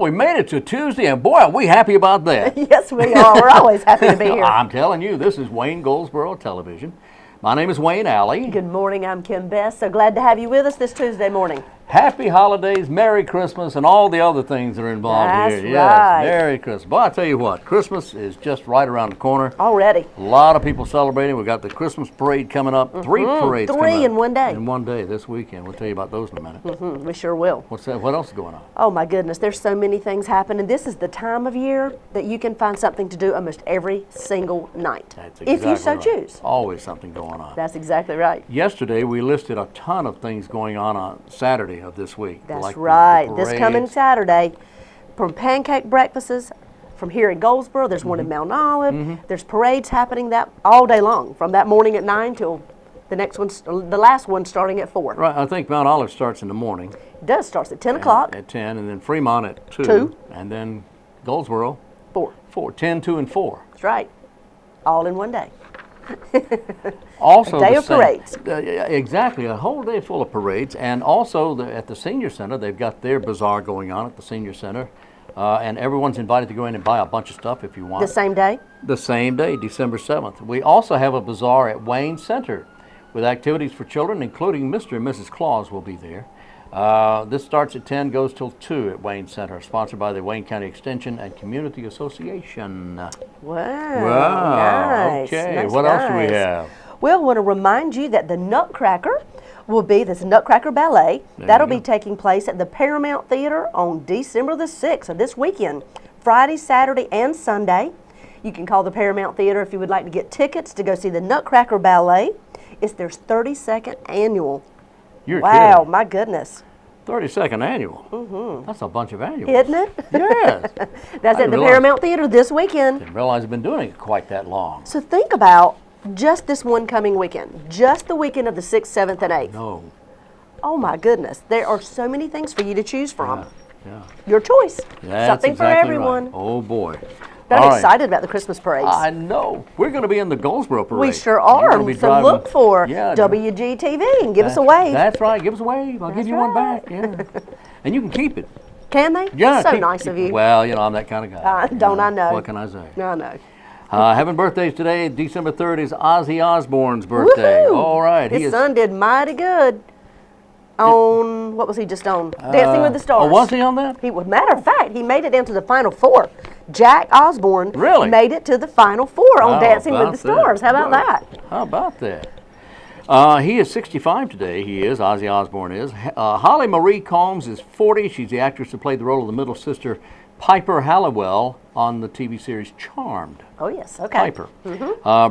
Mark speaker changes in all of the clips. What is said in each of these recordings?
Speaker 1: we made it to Tuesday, and boy, are we happy about that.
Speaker 2: Yes, we are. We're always happy to be here.
Speaker 1: I'm telling you, this is Wayne Goldsboro Television. My name is Wayne Alley.
Speaker 2: Good morning, I'm Kim Best. So glad to have you with us this Tuesday morning.
Speaker 1: Happy holidays, Merry Christmas, and all the other things that are involved
Speaker 2: That's
Speaker 1: here.
Speaker 2: right.
Speaker 1: Yes, Merry Christmas. Boy, I tell you what, Christmas is just right around the corner.
Speaker 2: Already.
Speaker 1: A lot of people celebrating. We've got the Christmas parade coming up. Three parades coming up.
Speaker 2: Three in one day.
Speaker 1: In one day this weekend. We'll tell you about those in a minute.
Speaker 2: We sure will.
Speaker 1: What's that? What else is going on?
Speaker 2: Oh my goodness, there's so many things happening. This is the time of year that you can find something to do almost every single night.
Speaker 1: That's exactly
Speaker 2: if you so
Speaker 1: right.
Speaker 2: choose.
Speaker 1: Always something going on.
Speaker 2: That's exactly right.
Speaker 1: Yesterday, we listed a ton of things going on Saturday of this week.
Speaker 2: That's
Speaker 1: like
Speaker 2: right.
Speaker 1: the
Speaker 2: This coming
Speaker 1: parades.
Speaker 2: Saturday, from pancake breakfasts from here in Goldsboro, there's one in Mount Olive. There's parades happening that all day long, from that morning at 9 till the next one, the last one starting at 4.
Speaker 1: Right, I think Mount Olive starts in the morning.
Speaker 2: It does, starts at 10 o'clock.
Speaker 1: At 10, and then Fremont at 2.
Speaker 2: 2.
Speaker 1: And then Goldsboro,
Speaker 2: 4.
Speaker 1: 10, 2, and 4.
Speaker 2: That's right. All in one day.
Speaker 1: Also,
Speaker 2: A day of parades.
Speaker 1: Exactly, a whole day full of parades. And also at the Senior Center, they've got their bazaar going on at the Senior Center. And everyone's invited to go in and buy a bunch of stuff if you want.
Speaker 2: The same day?
Speaker 1: The same day, December 7th. We also have a bazaar at Wayne Center with activities for children, including Mr. and Mrs. Claus will be there. This starts at 10, goes till 2 at Wayne Center, sponsored by the Wayne County Extension and Community Association.
Speaker 2: Wow. Nice.
Speaker 1: Okay.
Speaker 2: Nice,
Speaker 1: What else do we
Speaker 2: nice.
Speaker 1: have?
Speaker 2: Well, I want to remind you that the Nutcracker will be this Nutcracker Ballet. That'll be taking place at the Paramount Theater on December the 6th of this weekend, Friday, Saturday, and Sunday. You can call the Paramount Theater if you would like to get tickets to go see the Nutcracker Ballet. It's their 32nd annual.
Speaker 1: You're
Speaker 2: Wow,
Speaker 1: kidding.
Speaker 2: my goodness.
Speaker 1: 32nd annual. That's a bunch of annuals.
Speaker 2: Isn't it?
Speaker 1: Yes.
Speaker 2: That's at the Paramount Theater this weekend.
Speaker 1: Didn't realize I've been doing it quite that long.
Speaker 2: So think about just this one coming weekend, just the weekend of the 6th, 7th, and 8th.
Speaker 1: No.
Speaker 2: Oh my goodness, there are so many things for you to choose from.
Speaker 1: Yeah.
Speaker 2: Your choice.
Speaker 1: That's
Speaker 2: Something for
Speaker 1: exactly
Speaker 2: everyone.
Speaker 1: right. Oh boy.
Speaker 2: But
Speaker 1: All
Speaker 2: I'm
Speaker 1: right.
Speaker 2: excited about the Christmas parades.
Speaker 1: I know. We're going to be in the Goldsboro parade.
Speaker 2: We sure
Speaker 1: You're
Speaker 2: are.
Speaker 1: gonna be
Speaker 2: So
Speaker 1: driving-
Speaker 2: look for
Speaker 1: Yeah,
Speaker 2: WGTV and give us a wave.
Speaker 1: That's right. Give us a wave. I'll give you one
Speaker 2: right.
Speaker 1: back. Yeah. And you can keep it.
Speaker 2: Can they?
Speaker 1: Yeah.
Speaker 2: So nice of you.
Speaker 1: Well, you know, I'm that kind of guy.
Speaker 2: Don't I know?
Speaker 1: What can I say?
Speaker 2: No, no.
Speaker 1: Having birthdays today, December 3rd is Ozzy Osbourne's birthday.
Speaker 2: Woohoo!
Speaker 1: All right.
Speaker 2: His son did mighty good on, what was he just on? Dancing with the Stars.
Speaker 1: Oh, was he on that?
Speaker 2: He was. Matter of fact, he made it into the Final Four. Jack Osbourne
Speaker 1: Really?
Speaker 2: made it to the Final Four on
Speaker 1: How
Speaker 2: Dancing with
Speaker 1: about
Speaker 2: the Stars.
Speaker 1: that?
Speaker 2: How about that?
Speaker 1: How about that? He is 65 today. He is. Ozzy Osbourne is. Holly Marie Combs is 40. She's the actress who played the role of the middle sister, Piper Halliwell, on the TV series Charmed.
Speaker 2: Oh, yes. Okay.
Speaker 1: Piper.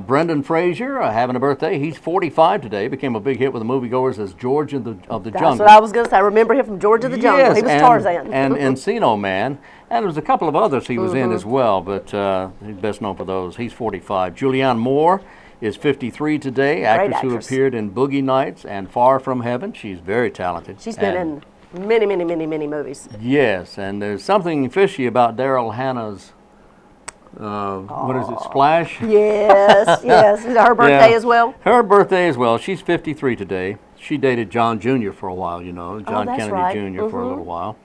Speaker 1: Brendan Fraser having a birthday. He's 45 today. Became a big hit with the moviegoers as George of the
Speaker 2: That's
Speaker 1: Jungle.
Speaker 2: what I was going to say. I remember him from George of the Jungle.
Speaker 1: Yes,
Speaker 2: He was
Speaker 1: and,
Speaker 2: Tarzan.
Speaker 1: and Encino Man. And there was a couple of others he was in as well, but he's best known for those. He's 45. Julianne Moore is 53 today, actress who
Speaker 2: actress.
Speaker 1: appeared in Boogie Nights and Far From Heaven. She's very talented.
Speaker 2: She's been in many, many, many, many movies.
Speaker 1: Yes, and there's something fishy about Daryl Hannah's, what is it, Splash?
Speaker 2: Yes, yes. Is it her birthday as well?
Speaker 1: Her birthday as well. She's 53 today. She dated John Jr. for a while, you know, John
Speaker 2: that's
Speaker 1: Kennedy
Speaker 2: right.
Speaker 1: Jr. for a little while.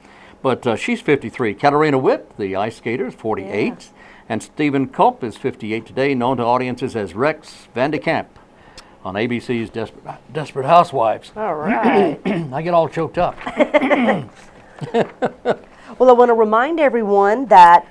Speaker 1: But she's 53. Katarina Witt, the ice skater, is 48.
Speaker 2: Yeah.
Speaker 1: And Stephen Culp is 58 today, known to audiences as Rex Van de Kamp on ABC's Desperate Housewives.
Speaker 2: All right.
Speaker 1: I get all choked up.
Speaker 2: Well, I want to remind everyone that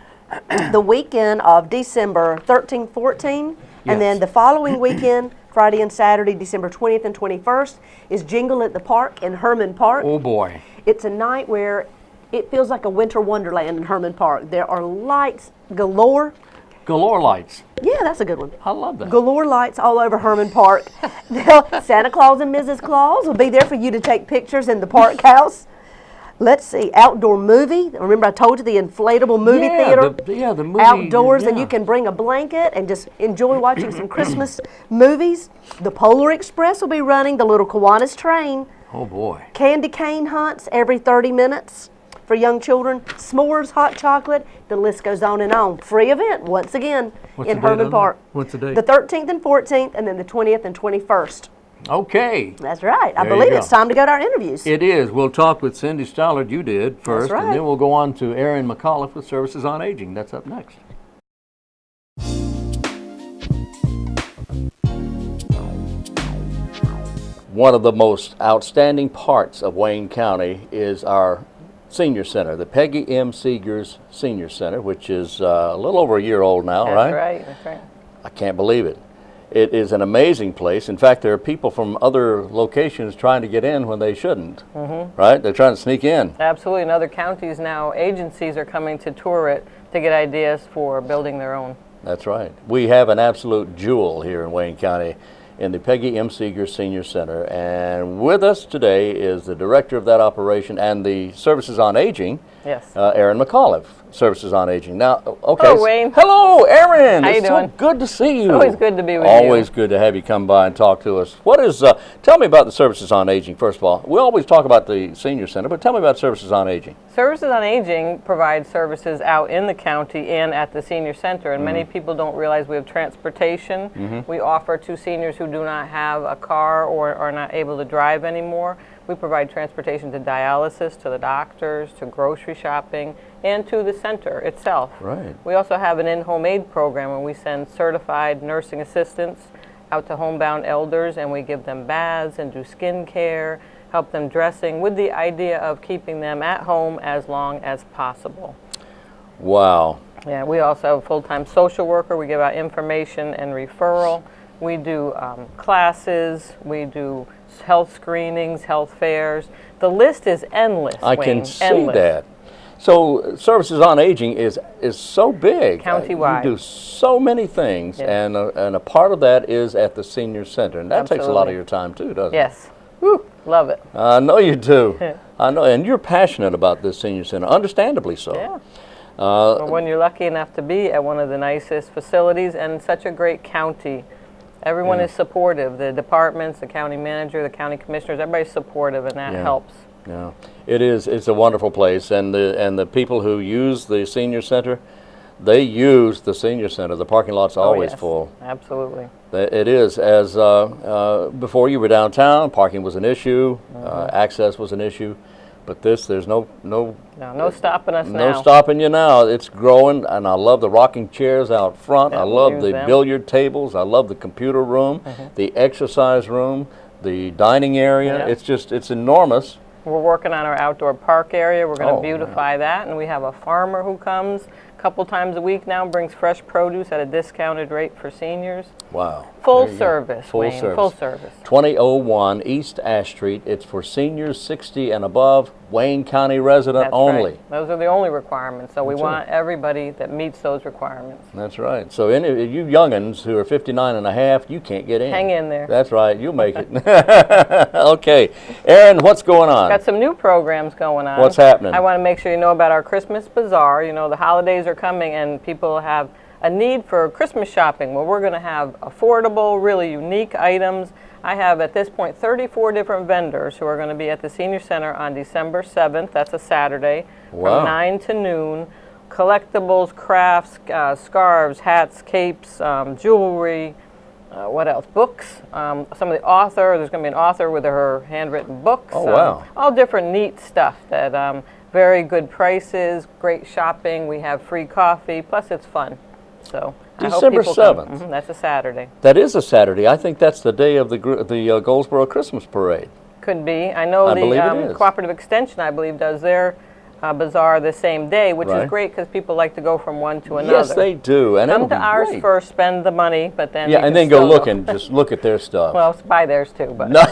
Speaker 2: the weekend of December 13, 14, and then the following weekend, Friday and Saturday, December 20th and 21st, is Jingle at the Park in Herman Park.
Speaker 1: Oh, boy.
Speaker 2: It's a night where it feels like a winter wonderland in Herman Park. There are lights galore.
Speaker 1: Galore lights.
Speaker 2: Yeah, that's a good one.
Speaker 1: I love that.
Speaker 2: Galore lights all over Herman Park. Santa Claus and Mrs. Claus will be there for you to take pictures in the park house. Let's see, outdoor movie. Remember I told you the inflatable movie theater?
Speaker 1: The movie.
Speaker 2: Outdoors, and
Speaker 1: yeah.
Speaker 2: you can bring a blanket and just enjoy watching some Christmas movies. The Polar Express will be running, the little Kiwanis train.
Speaker 1: Oh, boy.
Speaker 2: Candy cane hunts every 30 minutes for young children. S'mores, hot chocolate, the list goes on and on. Free event, once again,
Speaker 1: What's
Speaker 2: in
Speaker 1: the date
Speaker 2: Herman
Speaker 1: on
Speaker 2: Park.
Speaker 1: that? What's the date?
Speaker 2: The 13th and 14th, and then the 20th and 21st.
Speaker 1: Okay.
Speaker 2: That's right. I
Speaker 1: There you
Speaker 2: believe
Speaker 1: go.
Speaker 2: it's time to go to our interviews.
Speaker 1: It is. We'll talk with Cindy Stallard, you did first,
Speaker 2: right.
Speaker 1: and then we'll go on to ERYN McAULIFFE with Services on Aging. That's up next. One of the most outstanding parts of Wayne County is our senior center, the Peggy M. Seegers Senior Center, which is a little over a year old now, right?
Speaker 3: That's right, that's right.
Speaker 1: I can't believe it. It is an amazing place. In fact, there are people from other locations trying to get in when they shouldn't, right? They're trying to sneak in.
Speaker 3: Absolutely. In other counties now, agencies are coming to tour it to get ideas for building their own.
Speaker 1: That's right. We have an absolute jewel here in Wayne County in the Peggy M. Seegers Senior Center. And with us today is the director of that operation and the Services on Aging,
Speaker 3: Yes.
Speaker 1: ERYN McAULIFFE, Services on Aging. Now, okay.
Speaker 3: Hello, Wayne.
Speaker 1: Hello, ERYN.
Speaker 3: How you
Speaker 1: It's
Speaker 3: doing?
Speaker 1: so good to see you.
Speaker 3: Always good to be with you.
Speaker 1: Always good to have you come by and talk to us. What is, tell me about the Services on Aging, first of all. We always talk about the Senior Center, but tell me about Services on Aging.
Speaker 3: Services on Aging provides services out in the county and at the senior center, and many people don't realize we have transportation. We offer to seniors who do not have a car or are not able to drive anymore. We provide transportation to dialysis, to the doctors, to grocery shopping, and to the center itself.
Speaker 1: Right.
Speaker 3: We also have an in-home aid program where we send certified nursing assistants out to homebound elders, and we give them baths and do skin care, help them dressing, with the idea of keeping them at home as long as possible.
Speaker 1: Wow.
Speaker 3: Yeah, we also have a full-time social worker. We give out information and referral. We do classes. We do health screenings, health fairs. The list is endless,
Speaker 1: I
Speaker 3: Wayne,
Speaker 1: can see
Speaker 3: endless.
Speaker 1: that. So Services on Aging is so big.
Speaker 3: Countywide.
Speaker 1: You do so many things,
Speaker 3: Yes.
Speaker 1: and a part of that is at the Senior Center, and that takes a lot of
Speaker 3: Absolutely.
Speaker 1: your time too, doesn't it?
Speaker 3: Yes. Woo, love it.
Speaker 1: I know you do. I know, and you're passionate about this Senior Center, understandably so.
Speaker 3: Yeah. Well, when you're lucky enough to be at one of the nicest facilities and such a great county, everyone is supportive. The departments, the county manager, the county commissioners, everybody's supportive, and that
Speaker 1: Yeah.
Speaker 3: helps.
Speaker 1: Yeah, it is. It's a wonderful place, and the people who use the Senior Center, they use the Senior Center. The parking lot's always
Speaker 3: yes,
Speaker 1: full.
Speaker 3: Absolutely.
Speaker 1: It is. As before you were downtown, parking was an issue, access was an issue, but there's no
Speaker 3: No stopping us now.
Speaker 1: no stopping you now. It's growing, and I love the rocking chairs out front.
Speaker 3: Yeah,
Speaker 1: I
Speaker 3: we
Speaker 1: love
Speaker 3: use
Speaker 1: the
Speaker 3: them.
Speaker 1: billiard tables. I love the computer room, the exercise room, the dining area.
Speaker 3: Yeah.
Speaker 1: It's enormous.
Speaker 3: We're working on our outdoor park area. We're going to
Speaker 1: Oh,
Speaker 3: beautify that, and we have a farmer who comes a couple times a week now, brings fresh produce at a discounted rate for seniors.
Speaker 1: Wow.
Speaker 3: Full
Speaker 1: There you go.
Speaker 3: service,
Speaker 1: Full
Speaker 3: Wayne,
Speaker 1: service.
Speaker 3: full service.
Speaker 1: 2001 East Ash Street. It's for seniors 60 and above, Wayne County resident
Speaker 3: That's
Speaker 1: only.
Speaker 3: right. Those are the only requirements, so we
Speaker 1: That's
Speaker 3: want everybody that meets those requirements.
Speaker 1: That's right. So any of you youngins who are 59 and a half, you can't get in.
Speaker 3: Hang in there.
Speaker 1: That's right. You'll make it. Okay. ERYN, what's going on?
Speaker 3: Got some new programs going on.
Speaker 1: What's happening?
Speaker 3: I want to make sure you know about our Christmas Bazaar. You know, the holidays are coming and people have a need for Christmas shopping. Well, we're going to have affordable, really unique items. I have at this point 34 different vendors who are going to be at the Senior Center on December 7th. That's a Saturday
Speaker 1: Wow.
Speaker 3: from 9 to noon. Collectibles, crafts, scarves, hats, capes, jewelry. What else? Books. Some of the author. There's going to be an author with her handwritten books.
Speaker 1: Oh, wow.
Speaker 3: All different neat stuff that very good prices, great shopping. We have free coffee. Plus, it's fun. So I hope
Speaker 1: December
Speaker 3: people come.
Speaker 1: 7th.
Speaker 3: That's a Saturday.
Speaker 1: That is a Saturday. I think that's the day of the Goldsboro Christmas Parade.
Speaker 3: Could be. I know
Speaker 1: I believe it
Speaker 3: the
Speaker 1: is.
Speaker 3: Cooperative Extension, I believe, does their bazaar the same day, which
Speaker 1: Right.
Speaker 3: is great because people like to go from one to another.
Speaker 1: Yes, they do. And
Speaker 3: Come
Speaker 1: it'll
Speaker 3: to
Speaker 1: be
Speaker 3: ours
Speaker 1: great.
Speaker 3: first, spend the money, but then
Speaker 1: Yeah,
Speaker 3: you
Speaker 1: and
Speaker 3: can
Speaker 1: then go
Speaker 3: still
Speaker 1: look and just look at their stuff.
Speaker 3: Well, buy theirs too, but
Speaker 1: No.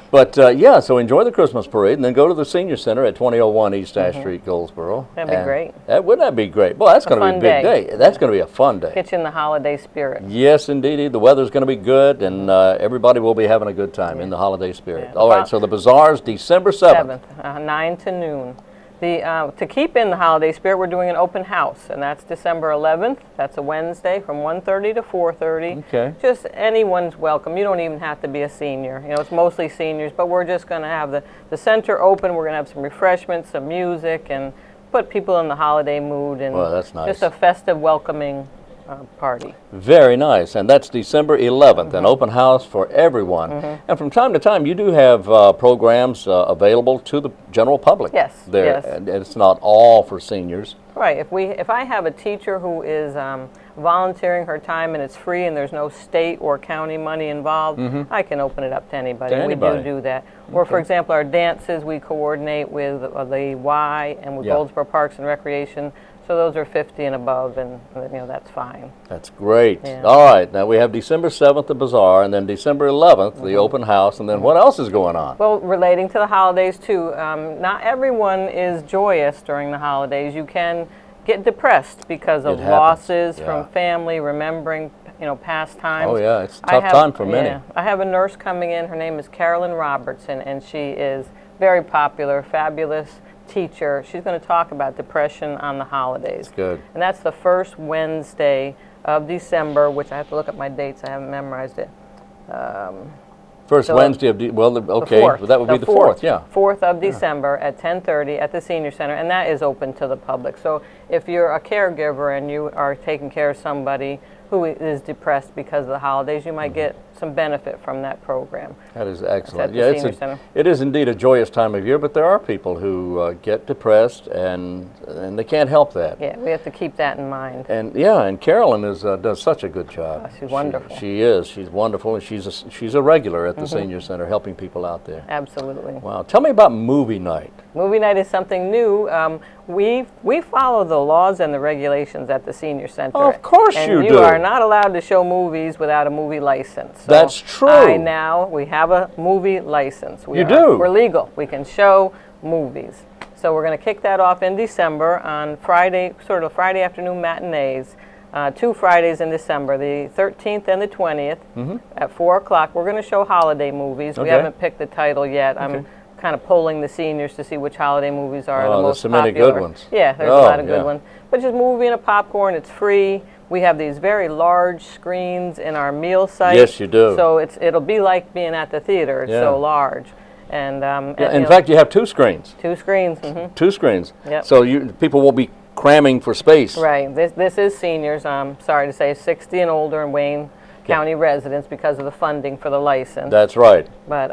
Speaker 1: But yeah, so enjoy the Christmas parade and then go to the Senior Center at 2001 East Ash Street, Goldsboro.
Speaker 3: That'd be
Speaker 1: And
Speaker 3: great.
Speaker 1: Wouldn't that be great? Well, that's going to be a
Speaker 3: fun
Speaker 1: big
Speaker 3: day.
Speaker 1: day. That's going to be a fun day.
Speaker 3: get you in the holiday spirit.
Speaker 1: Yes, indeed. The weather's going to be good, and everybody will be having a good time in the holiday spirit.
Speaker 3: Yeah.
Speaker 1: All right, so the bazaar's December 7th.
Speaker 3: 9 to noon. To keep in the holiday spirit, we're doing an open house, and that's December 11th. That's a Wednesday from 1:30 to 4:30.
Speaker 1: Okay.
Speaker 3: Just anyone's welcome. You don't even have to be a senior. You know, it's mostly seniors, but we're just going to have the center open. We're going to have some refreshments, some music, and put people in the holiday mood, and
Speaker 1: Well, that's nice.
Speaker 3: just a festive, welcoming party.
Speaker 1: Very nice. And that's December 11th, an open house for everyone. And from time to time, you do have programs available to the general public.
Speaker 3: Yes,
Speaker 1: there.
Speaker 3: yes.
Speaker 1: And it's not all for seniors.
Speaker 3: Right. If I have a teacher who is volunteering her time and it's free and there's no state or county money involved, I can open it up to anybody.
Speaker 1: To anybody.
Speaker 3: We do that. Or for example, our dances, we coordinate with the Y and with Goldsboro Parks and Recreation. So those are 50 and above, and you know, that's fine.
Speaker 1: That's great.
Speaker 3: Yeah.
Speaker 1: All right. Now we have December 7th, the bazaar, and then December 11th, the open house, and then what else is going on?
Speaker 3: Well, relating to the holidays too, not everyone is joyous during the holidays. You can get depressed because of losses from family, remembering, you know, past times.
Speaker 1: Oh yeah, it's a tough time for many.
Speaker 3: Yeah, I have a nurse coming in. Her name is Carolyn Robertson, and she is very popular, fabulous teacher. She's going to talk about depression on the holidays.
Speaker 1: Good.
Speaker 3: And that's the first Wednesday of December, which I have to look at my dates. I haven't memorized it.
Speaker 1: First Wednesday of okay, well, that would be the 4th, yeah.
Speaker 3: 4th of December at 10:30 at the Senior Center, and that is open to the public. So if you're a caregiver and you are taking care of somebody who is depressed because of the holidays, you might get some benefit from that program.
Speaker 1: That is excellent.
Speaker 3: Yeah,
Speaker 1: it is indeed a joyous time of year, but there are people who get depressed and they can't help that.
Speaker 3: Yeah, we have to keep that in mind.
Speaker 1: And yeah, and Carolyn does such a good job.
Speaker 3: Oh, she's wonderful.
Speaker 1: She is. She's wonderful, and she's a regular at the Senior Center, helping people out there.
Speaker 3: Absolutely.
Speaker 1: Wow. Tell me about movie night.
Speaker 3: Movie night is something new. We follow the laws and the regulations at the Senior Center.
Speaker 1: Oh, of course you do.
Speaker 3: And you are not allowed to show movies without a movie license. So
Speaker 1: that's true.
Speaker 3: we have a movie license.
Speaker 1: You do?
Speaker 3: We're legal. We can show movies. So we're going to kick that off in December on Friday, sort of Friday afternoon matinees. 2 Fridays in December, the 13th and the 20th at 4 o'clock. We're going to show holiday movies. We haven't picked the title yet. I'm kind of polling the seniors to see which holiday movies are the most popular.
Speaker 1: There's so many good ones.
Speaker 3: Yeah, there's a lot of good ones. But just movie and a popcorn, it's free. We have these very large screens in our meal site.
Speaker 1: Yes, you do.
Speaker 3: So it'll be like being at the theater. It's so large. And,
Speaker 1: in fact, you have 2 screens.
Speaker 3: 2 screens.
Speaker 1: 2 screens.
Speaker 3: Yep.
Speaker 1: So people will be cramming for space.
Speaker 3: Right. This is seniors. I'm sorry to say, 60 and older in Wayne County residents because of the funding for the license.
Speaker 1: That's right.
Speaker 3: But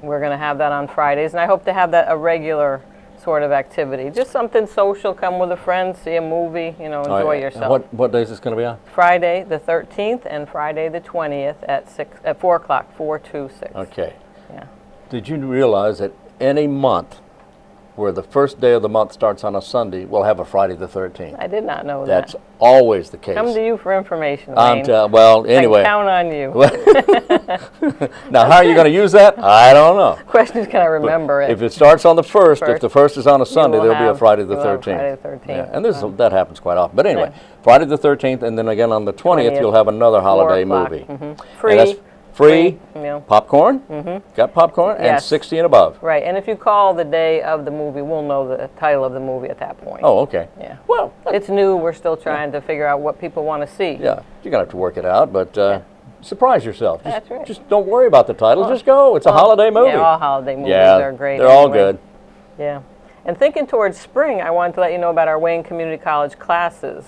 Speaker 3: we're going to have that on Fridays, and I hope to have that a regular sort of activity. Just something social. Come with a friend, see a movie, you know, enjoy yourself.
Speaker 1: What days is this going to be on?
Speaker 3: Friday the 13th and Friday the 20th at 4 o'clock, 4 to 6.
Speaker 1: Okay.
Speaker 3: Yeah.
Speaker 1: Did you realize that any month where the first day of the month starts on a Sunday, we'll have a Friday the 13th?
Speaker 3: I did not know
Speaker 1: That's
Speaker 3: that.
Speaker 1: always the case.
Speaker 3: Come to you for information, Wayne.
Speaker 1: Well, anyway.
Speaker 3: I count on you.
Speaker 1: Now, how are you going to use that? I don't know.
Speaker 3: Question is, can I remember it?
Speaker 1: If it starts on the 1st, if the 1st is on a Sunday, there'll be a Friday the 13th.
Speaker 3: Friday the 13th.
Speaker 1: Yeah, and that happens quite often. But anyway, Friday the 13th, and then again on the 20th, you'll have another holiday movie.
Speaker 3: Free.
Speaker 1: Free, popcorn, got popcorn, and 60 and above.
Speaker 3: Right, and if you call the day of the movie, we'll know the title of the movie at that point.
Speaker 1: Oh, okay.
Speaker 3: Yeah.
Speaker 1: Well,
Speaker 3: it's new. We're still trying to figure out what people want to see.
Speaker 1: Yeah, you're going to have to work it out, but surprise yourself.
Speaker 3: That's right.
Speaker 1: Just don't worry about the title. Just go. It's a holiday movie.
Speaker 3: Yeah, all holiday movies are great.
Speaker 1: They're all good.
Speaker 3: Yeah. And thinking towards spring, I wanted to let you know about our Wayne Community College classes.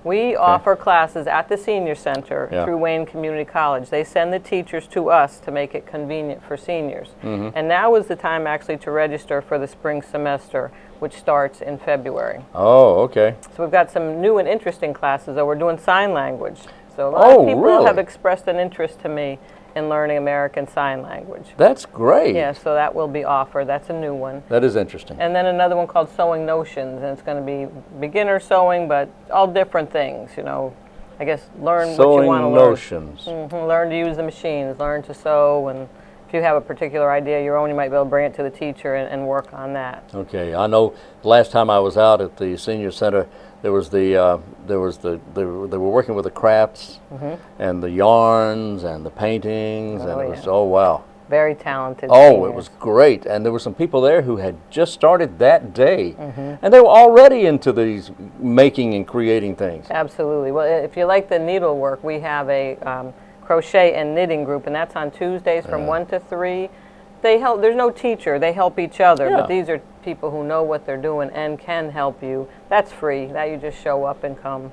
Speaker 3: We offer classes at the Senior Center through Wayne Community College. They send the teachers to us to make it convenient for seniors. And now is the time actually to register for the spring semester, which starts in February.
Speaker 1: Oh, okay.
Speaker 3: So we've got some new and interesting classes, though. We're doing sign language. So a lot of people have expressed an interest to me in learning American Sign Language.
Speaker 1: That's great.
Speaker 3: Yeah, so that will be offered. That's a new one.
Speaker 1: That is interesting.
Speaker 3: And then another one called Sewing Notions, and it's going to be beginner sewing, but all different things, you know. I guess learn what you want to learn.
Speaker 1: Sewing Notions.
Speaker 3: Learn to use the machines, learn to sew, and if you have a particular idea your own, you might be able to bring it to the teacher and work on that.
Speaker 1: Okay, I know the last time I was out at the Senior Center, they were working with the crafts and the yarns and the paintings, and it was, oh wow.
Speaker 3: Very talented
Speaker 1: Oh,
Speaker 3: seniors.
Speaker 1: it was great, and there were some people there who had just started that day, and they were already into these making and creating things.
Speaker 3: Absolutely. Well, if you like the needlework, we have a crochet and knitting group, and that's on Tuesdays from 1 to 3. They help. There's no teacher. They help each other, but these are people who know what they're doing and can help you. That's free. That you just show up and come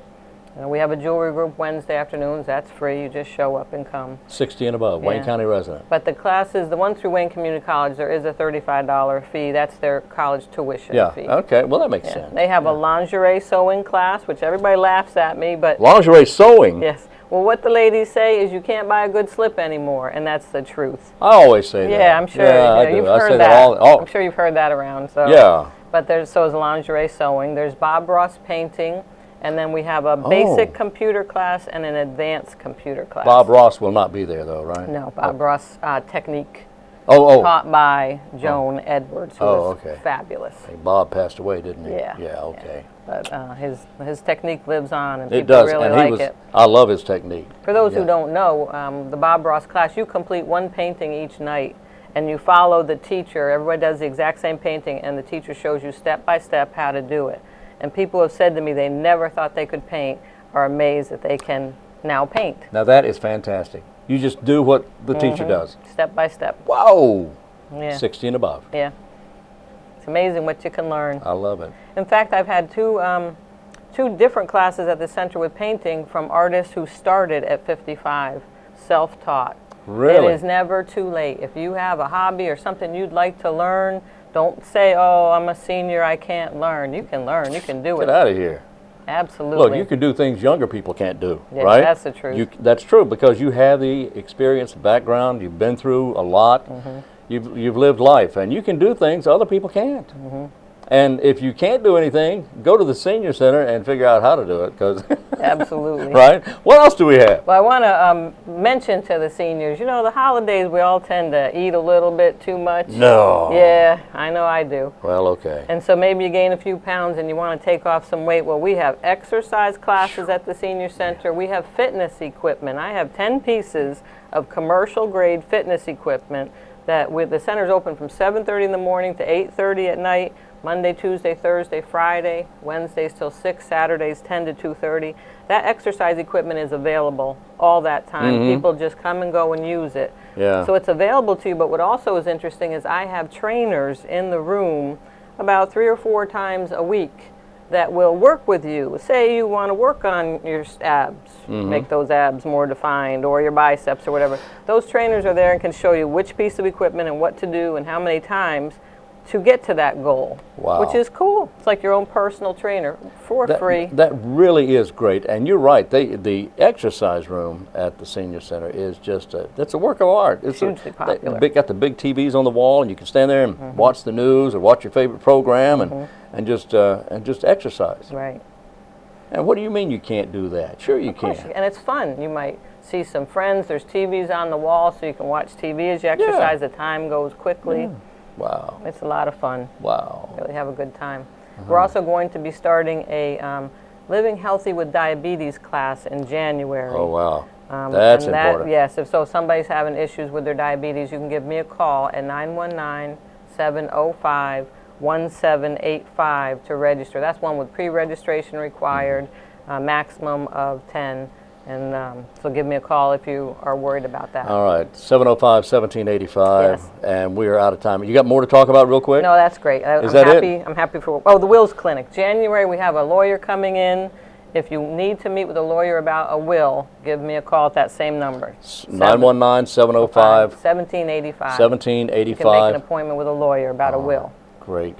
Speaker 3: And we have a jewelry group Wednesday afternoons. That's free. You just show up and come.
Speaker 1: 60 and above, Wayne County resident.
Speaker 3: But the classes, the one through Wayne Community College, there is a $35 fee. That's their college tuition fee.
Speaker 1: Yeah, okay. Well, that makes sense.
Speaker 3: They have a lingerie sewing class, which everybody laughs at me, but...
Speaker 1: Lingerie sewing?
Speaker 3: Yes. Well, what the ladies say is you can't buy a good slip anymore, and that's the truth.
Speaker 1: I always say that.
Speaker 3: Yeah, I'm sure you've heard that. I'm sure you've heard that around. So.
Speaker 1: Yeah.
Speaker 3: But so is lingerie sewing. There's Bob Ross painting, and then we have a basic computer class and an advanced computer class.
Speaker 1: Bob Ross will not be there, though, right?
Speaker 3: No, Bob Ross technique.
Speaker 1: Oh.
Speaker 3: Taught by Joan Edwards, who was fabulous.
Speaker 1: Hey, Bob passed away, didn't he?
Speaker 3: Yeah.
Speaker 1: Yeah, okay.
Speaker 3: Yeah. But his technique lives on, and
Speaker 1: it
Speaker 3: people
Speaker 1: does.
Speaker 3: really
Speaker 1: And
Speaker 3: like it.
Speaker 1: I love his technique.
Speaker 3: For those who don't know, the Bob Ross class, you complete one painting each night, and you follow the teacher. Everybody does the exact same painting, and the teacher shows you step by step how to do it. And people have said to me they never thought they could paint, are amazed that they can now paint.
Speaker 1: Now that is fantastic. You just do what the teacher does.
Speaker 3: Step by step.
Speaker 1: Whoa!
Speaker 3: Yeah.
Speaker 1: 60 and above.
Speaker 3: Yeah. It's amazing what you can learn.
Speaker 1: I love it.
Speaker 3: In fact, I've had two different classes at the center with painting from artists who started at 55, self-taught.
Speaker 1: Really?
Speaker 3: It is never too late. If you have a hobby or something you'd like to learn, don't say, oh, I'm a senior, I can't learn. You can learn. You can do it.
Speaker 1: Get out of here.
Speaker 3: Absolutely.
Speaker 1: Look, you can do things younger people can't do,
Speaker 3: yeah,
Speaker 1: right?
Speaker 3: That's the truth.
Speaker 1: That's true, because you have the experience, the background, you've been through a lot, you've lived life, and you can do things other people can't. And if you can't do anything, go to the senior center and figure out how to do it, because
Speaker 3: absolutely.
Speaker 1: Right? What else do we have?
Speaker 3: Well, I want to mention to the seniors, you know, the holidays we all tend to eat a little bit too much.
Speaker 1: No.
Speaker 3: Yeah, I know I do.
Speaker 1: Well, okay.
Speaker 3: And so maybe you gain a few pounds and you want to take off some weight. Well, we have exercise classes at the senior center. We have fitness equipment. I have 10 pieces of commercial grade fitness equipment that the center's open from 7:30 in the morning to 8:30 at night. Monday, Tuesday, Thursday, Friday, Wednesdays till 6, Saturdays 10 to 2:30. That exercise equipment is available all that time. People just come and go and use it.
Speaker 1: Yeah.
Speaker 3: So it's available to you, but what also is interesting is I have trainers in the room about 3 or 4 times a week that will work with you. Say you want to work on your abs, make those abs more defined, or your biceps or whatever. Those trainers are there and can show you which piece of equipment and what to do and how many times to get to that goal, which is cool. It's like your own personal trainer for free.
Speaker 1: That really is great, and you're right. The exercise room at the senior center is just that's a work of art. It's
Speaker 3: hugely popular.
Speaker 1: Got the big TVs on the wall, and you can stand there and watch the news or watch your favorite program and just exercise.
Speaker 3: Right.
Speaker 1: And what do you mean you can't do that? Sure you can.
Speaker 3: And it's fun. You might see some friends. There's TVs on the wall, so you can watch TV as you exercise. The time goes quickly.
Speaker 1: Wow.
Speaker 3: It's a lot of fun.
Speaker 1: Wow.
Speaker 3: Really have a good time. We're also going to be starting a Living Healthy with Diabetes class in January.
Speaker 1: Oh, wow. That's important.
Speaker 3: Yes, if somebody's having issues with their diabetes, you can give me a call at 919-705-1785 to register. That's one with pre-registration required, maximum of 10. And so give me a call if you are worried about that.
Speaker 1: All right, 705-1785, and we are out of time. You got more to talk about real quick?
Speaker 3: No, that's great. I'm happy for, the Wills Clinic. January, we have a lawyer coming in. If you need to meet with a lawyer about a will, give me a call at that same number.
Speaker 1: 919-705-1785.
Speaker 3: 1785. You can make an appointment with a lawyer about a will.
Speaker 1: Great.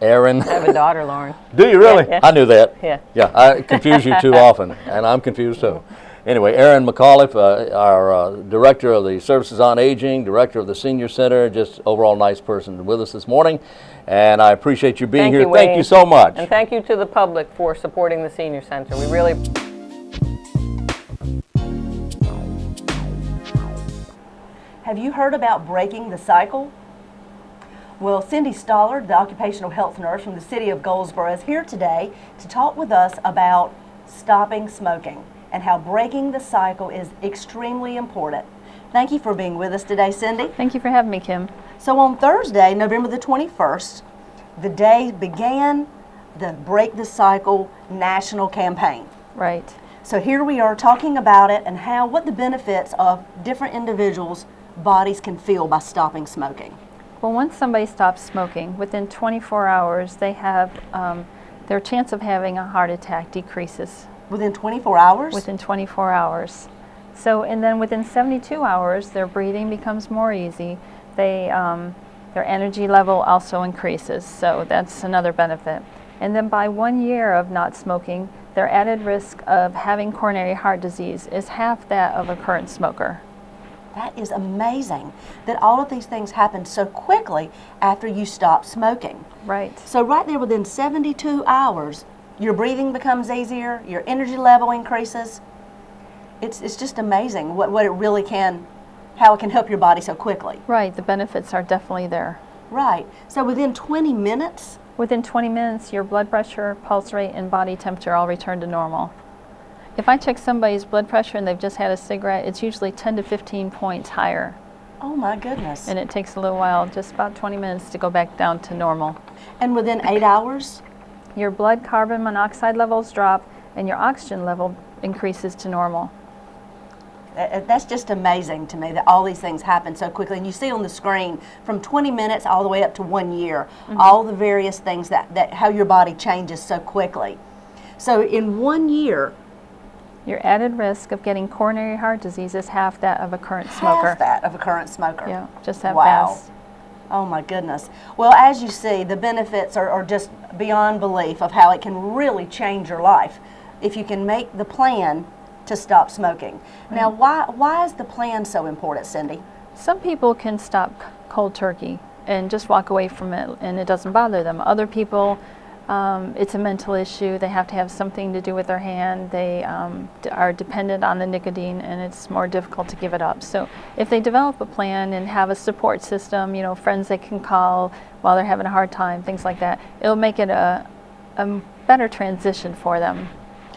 Speaker 1: ERYN.
Speaker 3: I have a daughter, Lauren.
Speaker 1: Do you really?
Speaker 3: Yeah.
Speaker 1: I knew that.
Speaker 3: Yeah.
Speaker 1: Yeah, I confuse you too often, and I'm confused too. Anyway, ERYN McAULIFFE, our Director of the Services on Aging, Director of the Senior Center, just overall nice person with us this morning, and I appreciate you being here. Thank you so much.
Speaker 3: And thank you to the public for supporting the Senior Center. We really...
Speaker 2: Have you heard about breaking the cycle? Well, Cindy Stallard, the occupational health nurse from the city of Goldsboro, is here today to talk with us about stopping smoking and how breaking the cycle is extremely important. Thank you for being with us today, Cindy.
Speaker 4: Thank you for having me, Kim.
Speaker 2: So on Thursday, November the 21st, the day began the Break the Cycle national campaign.
Speaker 4: Right.
Speaker 2: So here we are talking about it and what the benefits of different individuals' bodies can feel by stopping smoking.
Speaker 4: Well, once somebody stops smoking, within 24 hours, they have their chance of having a heart attack decreases.
Speaker 2: Within 24 hours?
Speaker 4: Within 24 hours. So, and then within 72 hours, their breathing becomes more easy. Their energy level also increases, so that's another benefit. And then by 1 year of not smoking, their added risk of having coronary heart disease is half that of a current smoker.
Speaker 2: That is amazing that all of these things happen so quickly after you stop smoking.
Speaker 4: Right.
Speaker 2: So right there within 72 hours, your breathing becomes easier, your energy level increases. It's just amazing what it really can, how it can help your body so quickly.
Speaker 4: Right, the benefits are definitely there.
Speaker 2: Right. So within 20 minutes?
Speaker 4: Within 20 minutes, your blood pressure, pulse rate, and body temperature all return to normal. If I check somebody's blood pressure and they've just had a cigarette, it's usually 10 to 15 points higher.
Speaker 2: Oh my goodness.
Speaker 4: And it takes a little while, just about 20 minutes to go back down to normal.
Speaker 2: And within 8 hours?
Speaker 4: Your blood carbon monoxide levels drop and your oxygen level increases to normal.
Speaker 2: That's just amazing to me that all these things happen so quickly. And you see on the screen from 20 minutes all the way up to 1 year, all the various things that how your body changes so quickly. So in 1 year,
Speaker 4: your added risk of getting coronary heart disease is half that of a current smoker.
Speaker 2: Half that of a current smoker.
Speaker 4: Yeah, just that
Speaker 2: wow.
Speaker 4: fast.
Speaker 2: Oh my goodness. Well, as you see, the benefits are just beyond belief of how it can really change your life if you can make the plan to stop smoking. Now, why is the plan so important, Cindy?
Speaker 4: Some people can stop cold turkey and just walk away from it and it doesn't bother them. Other people, it's a mental issue. They have to have something to do with their hand. They are dependent on the nicotine and it's more difficult to give it up. So if they develop a plan and have a support system, you know, friends they can call while they're having a hard time, things like that, it'll make it a better transition for them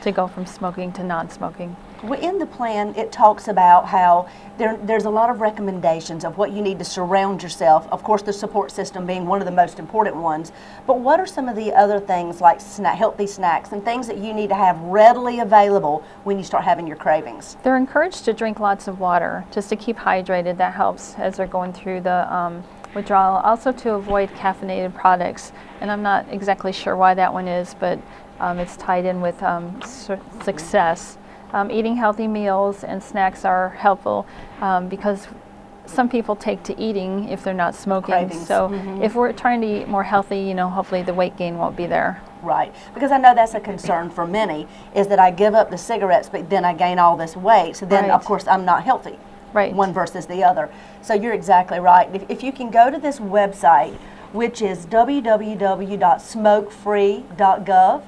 Speaker 4: to go from smoking to non-smoking.
Speaker 2: Well, in the plan, it talks about how there's a lot of recommendations of what you need to surround yourself. Of course, the support system being one of the most important ones. But what are some of the other things like healthy snacks and things that you need to have readily available when you start having your cravings?
Speaker 4: They're encouraged to drink lots of water just to keep hydrated. That helps as they're going through the withdrawal. Also to avoid caffeinated products. And I'm not exactly sure why that one is, but it's tied in with success. Eating healthy meals and snacks are helpful because some people take to eating if they're not smoking.
Speaker 2: Cravings.
Speaker 4: So if we're trying to eat more healthy, you know, hopefully the weight gain won't be there.
Speaker 2: Right, because I know that's a concern for many, is that I give up the cigarettes, but then I gain all this weight, so then of course I'm not healthy.
Speaker 4: Right.
Speaker 2: One versus the other. So you're exactly right. If you can go to this website, which is www.smokefree.gov,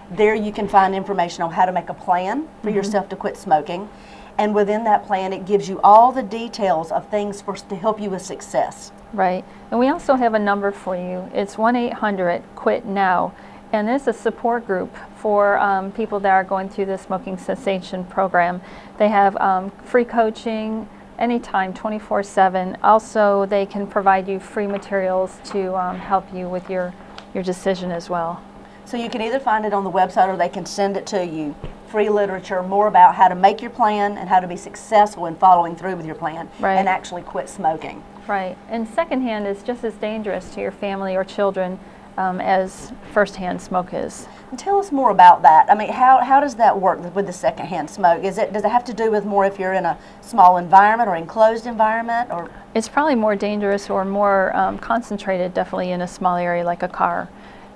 Speaker 2: there you can find information on how to make a plan for yourself to quit smoking. And within that plan, it gives you all the details of things to help you with success.
Speaker 4: Right. And we also have a number for you. It's 1-800-QUIT-NOW. And it's a support group for people that are going through the smoking cessation program. They have free coaching anytime, 24/7. Also, they can provide you free materials to help you with your decision as well.
Speaker 2: So you can either find it on the website or they can send it to you. Free literature, more about how to make your plan and how to be successful in following through with your plan and actually quit smoking.
Speaker 4: Right. And secondhand is just as dangerous to your family or children as firsthand smoke is.
Speaker 2: And tell us more about that. I mean, how does that work with the secondhand smoke? Does it have to do with more if you're in a small environment or enclosed environment? Or
Speaker 4: it's probably more dangerous or more concentrated definitely in a small area like a car.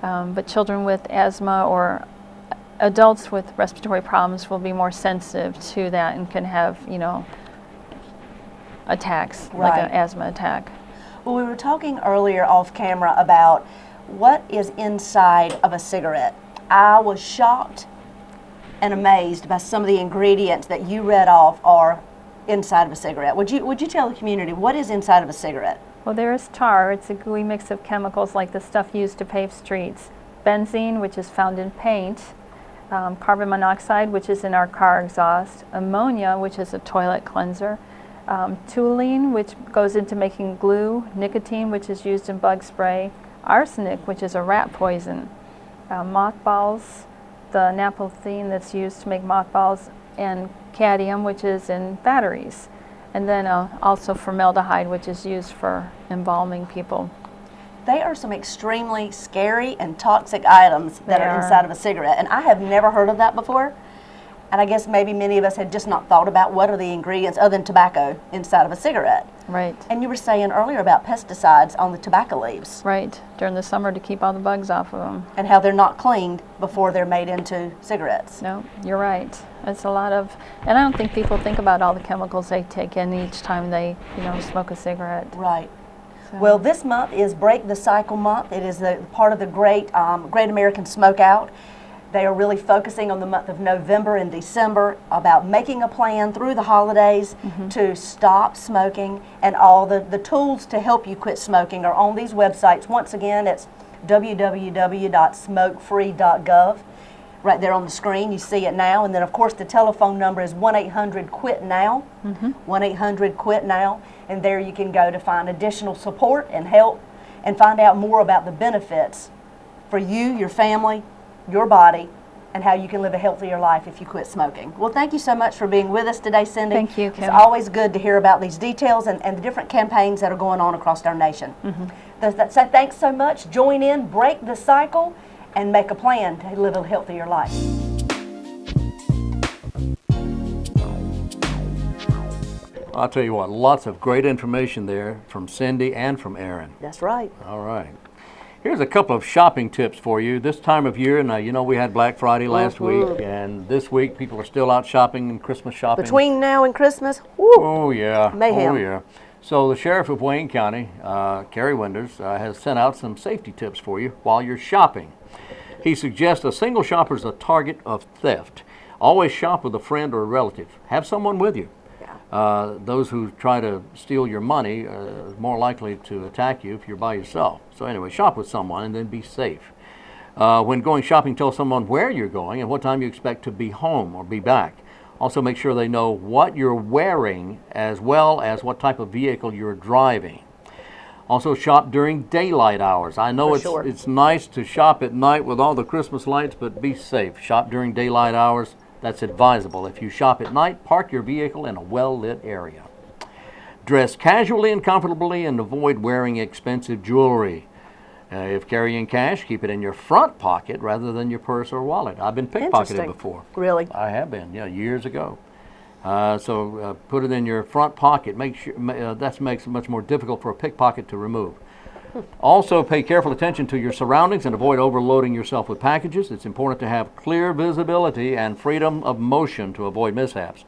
Speaker 4: But children with asthma or adults with respiratory problems will be more sensitive to that and can have, you know, attacks, like an asthma attack.
Speaker 2: Well, we were talking earlier off camera about what is inside of a cigarette. I was shocked and amazed by some of the ingredients that you read off are inside of a cigarette. Would you tell the community what is inside of a cigarette?
Speaker 4: Well, there is tar. It's a gooey mix of chemicals like the stuff used to pave streets. Benzene, which is found in paint. Carbon monoxide, which is in our car exhaust. Ammonia, which is a toilet cleanser. Toluene, which goes into making glue. Nicotine, which is used in bug spray. Arsenic, which is a rat poison. Mothballs, the naphthalene that's used to make mothballs. And cadmium, which is in batteries. And then also formaldehyde, which is used for embalming people.
Speaker 2: They are some extremely scary and toxic items that
Speaker 4: They
Speaker 2: are
Speaker 4: are.
Speaker 2: inside of a cigarette. And I have never heard of that before. And I guess maybe many of us had just not thought about what are the ingredients other than tobacco inside of a cigarette.
Speaker 4: Right.
Speaker 2: And you were saying earlier about pesticides on the tobacco leaves
Speaker 4: Right. During the summer to keep all the bugs off of them.
Speaker 2: and how they're not cleaned before they're made into cigarettes.
Speaker 4: No, you're right. It's a lot of, and I don't think people think about all the chemicals they take in each time they, smoke a cigarette.
Speaker 2: Right.
Speaker 4: So-
Speaker 2: Well, this month is Break the Cycle Month. It is the part of the Great American Smokeout. They are really focusing on the month of November and December about making a plan through the holidays to stop smoking, and all the tools to help you quit smoking are on these websites. Once again, it's www.smokefree.gov. Right there on the screen, you see it now. And then, of course, the telephone number is 1-800-QUIT-NOW, 1-800-QUIT-NOW. And there you can go to find additional support and help and find out more about the benefits for you, your family, your body, and how you can live a healthier life if you quit smoking. Well, thank you so much for being with us today, Cindy.
Speaker 4: Thank you, Kim.
Speaker 2: It's always good to hear about these details and the different campaigns that are going on across our nation. So thanks so much. Join in, break the cycle, and make a plan to live a healthier life.
Speaker 1: I'll tell you what, lots of great information there from Cindy and from ERYN.
Speaker 2: That's right.
Speaker 1: All right. Here's a couple of shopping tips for you. This time of year, now we had Black Friday last week, and this week people are still out shopping and Christmas shopping.
Speaker 2: Between now and Christmas, woo,
Speaker 1: Oh yeah,
Speaker 2: mayhem.
Speaker 1: Oh yeah. So the sheriff of Wayne County, Kerry Winders, has sent out some safety tips for you while you're shopping. He suggests a single shopper is a target of theft. Always shop with a friend or a relative. Have someone with you. Those who try to steal your money are more likely to attack you if you're by yourself. So anyway, shop with someone and then be safe. When going shopping, tell someone where you're going and what time you expect to be home or be back. Also make sure they know what you're wearing as well as what type of vehicle you're driving. Also shop during daylight hours. I know it's nice to shop at night with all the Christmas lights, but be safe. Shop during daylight hours. That's advisable. If you shop at night, park your vehicle in a well-lit area. Dress casually and comfortably and avoid wearing expensive jewelry. If carrying cash, keep it in your front pocket rather than your purse or wallet. I've been pickpocketed before.
Speaker 2: Really?
Speaker 1: I have been, years ago. So put it in your front pocket. Make sure that makes it much more difficult for a pickpocket to remove. Also, pay careful attention to your surroundings and avoid overloading yourself with packages. It's important to have clear visibility and freedom of motion to avoid mishaps.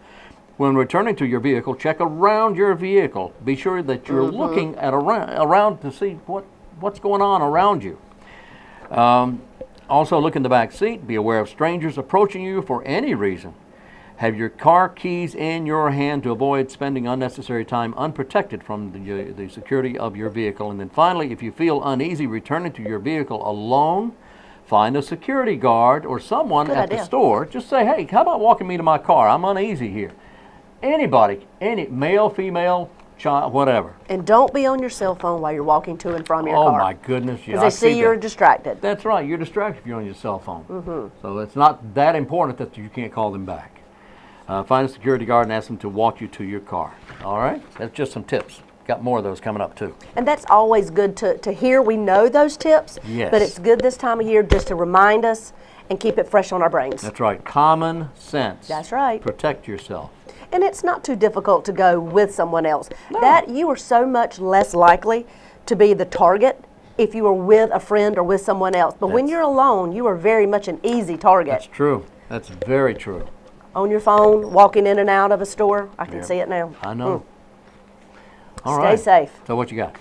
Speaker 1: When returning to your vehicle, check around your vehicle. Be sure that you're looking at around to see what's going on around you. Also, look in the back seat. Be aware of strangers approaching you for any reason. Have your car keys in your hand to avoid spending unnecessary time unprotected from the security of your vehicle. And then finally, if you feel uneasy returning to your vehicle alone, find a security guard or someone at the store. Just say, hey, how about walking me to my car? I'm uneasy here. Anybody, any male, female, child, whatever.
Speaker 2: And don't be on your cell phone while you're walking to and from your car.
Speaker 1: Oh my goodness, yeah.
Speaker 2: Because they see you're distracted.
Speaker 1: That's right, you're distracted if you're on your cell phone. So it's not that important that you can't call them back. Find a security guard and ask them to walk you to your car. All right? That's just some tips. Got more of those coming up too.
Speaker 2: And that's always good to hear. We know those tips,
Speaker 1: Yes.
Speaker 2: but it's good this time of year just to remind us and keep it fresh on our brains.
Speaker 1: That's right. Common sense.
Speaker 2: That's right.
Speaker 1: Protect yourself.
Speaker 2: And it's not too difficult to go with someone else.
Speaker 1: No.
Speaker 2: That you are so much less likely to be the target if you are with a friend or with someone else. But when you're alone, you are very much an easy target.
Speaker 1: That's true. That's very true.
Speaker 2: On your phone, walking in and out of a store. I can see it now.
Speaker 1: I know. All
Speaker 2: Stay
Speaker 1: right.
Speaker 2: safe.
Speaker 1: So what you got?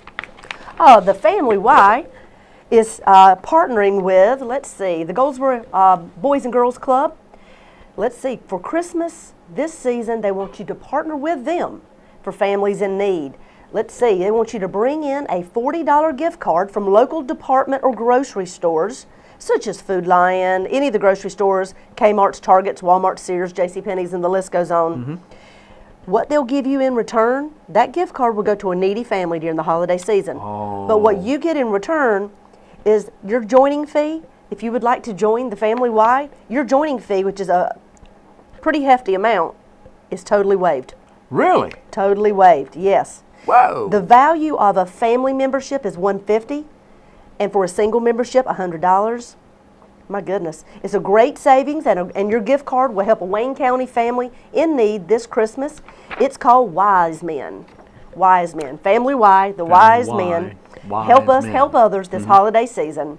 Speaker 2: Oh, the Family Y is partnering with, let's see, the Goldsboro Boys and Girls Club. Let's see, for Christmas this season, they want you to partner with them for families in need. Let's see, they want you to bring in a $40 gift card from local department or grocery stores, such as Food Lion, any of the grocery stores, Kmart's, Target's, Walmart, Sears, JCPenney's, and the list goes on. What they'll give you in return, that gift card will go to a needy family during the holiday season. But what you get in return is your joining fee. If you would like to join the Family Y, your joining fee, which is a pretty hefty amount, is totally waived.
Speaker 1: Really?
Speaker 2: Totally waived, yes.
Speaker 1: Whoa.
Speaker 2: The value of a family membership is $150. And for a single membership, $100. My goodness. It's a great savings, and your gift card will help a Wayne County family in need this Christmas. It's called Wise Men. Wise Men. Family Y, the Wise Men. Help us help others this holiday season.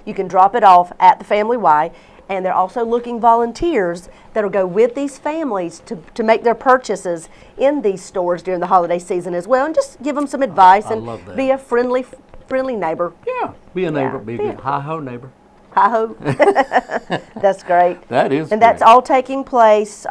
Speaker 2: You can drop it off at the Family Y, and they're also looking volunteers that will go with these families to make their purchases in these stores during the holiday season as well, and just give them some advice and be a friendly neighbor.
Speaker 1: Yeah, be a neighbor. Be a good hi-ho neighbor.
Speaker 2: Hi-ho. That's great.
Speaker 1: That is
Speaker 2: And that's all taking place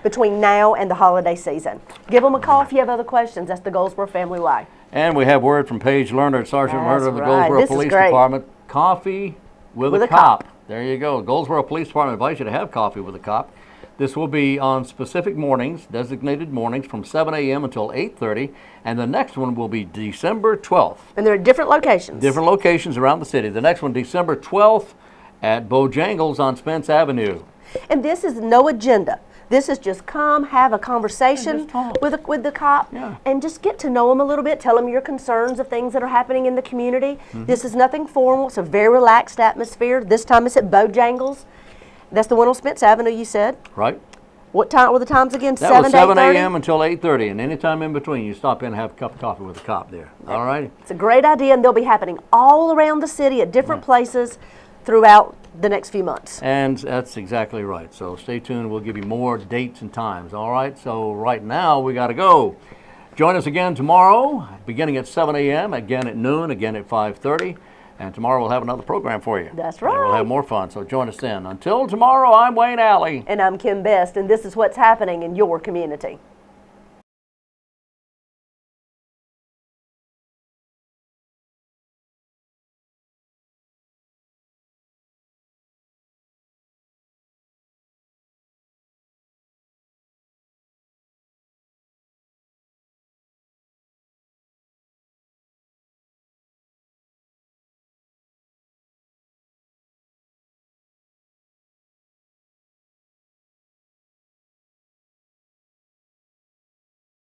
Speaker 2: between now and the holiday season. Give them a call if you have other questions. That's the Goldsboro Family Y.
Speaker 1: And we have word from Paige Lerner, Sergeant Lerner of the
Speaker 2: right.
Speaker 1: Goldsboro
Speaker 2: This is
Speaker 1: Police
Speaker 2: great.
Speaker 1: Department. Coffee with a cop. There you go. Goldsboro Police Department invites you to have coffee with a cop. This will be on specific mornings, designated mornings, from 7 a.m. until 8:30, and the next one will be December 12th.
Speaker 2: And they're at different locations.
Speaker 1: Different locations around the city. The next one, December 12th, at Bojangles on Spence Avenue.
Speaker 2: And this is no agenda. This is just come, have a conversation with the cop, and just get to know them a little bit. Tell them your concerns of things that are happening in the community. This is nothing formal. It's a very relaxed atmosphere. This time it's at Bojangles. That's the one on Spence Avenue, you said?
Speaker 1: Right.
Speaker 2: What time were the times again?
Speaker 1: That was 7 a.m. until 8:30, and any time in between, you stop in and have a cup of coffee with a cop there. All right?
Speaker 2: It's a great idea, and they'll be happening all around the city at different places throughout the next few months.
Speaker 1: And that's exactly right. So stay tuned. We'll give you more dates and times. All right? So right now, we got to go. Join us again tomorrow, beginning at 7 a.m., again at noon, again at 5:30. And tomorrow we'll have another program for you.
Speaker 2: That's right.
Speaker 1: And we'll have more fun, so join us then. Until tomorrow, I'm Wayne Alley.
Speaker 2: And I'm Kim Best, and this is what's happening in your community.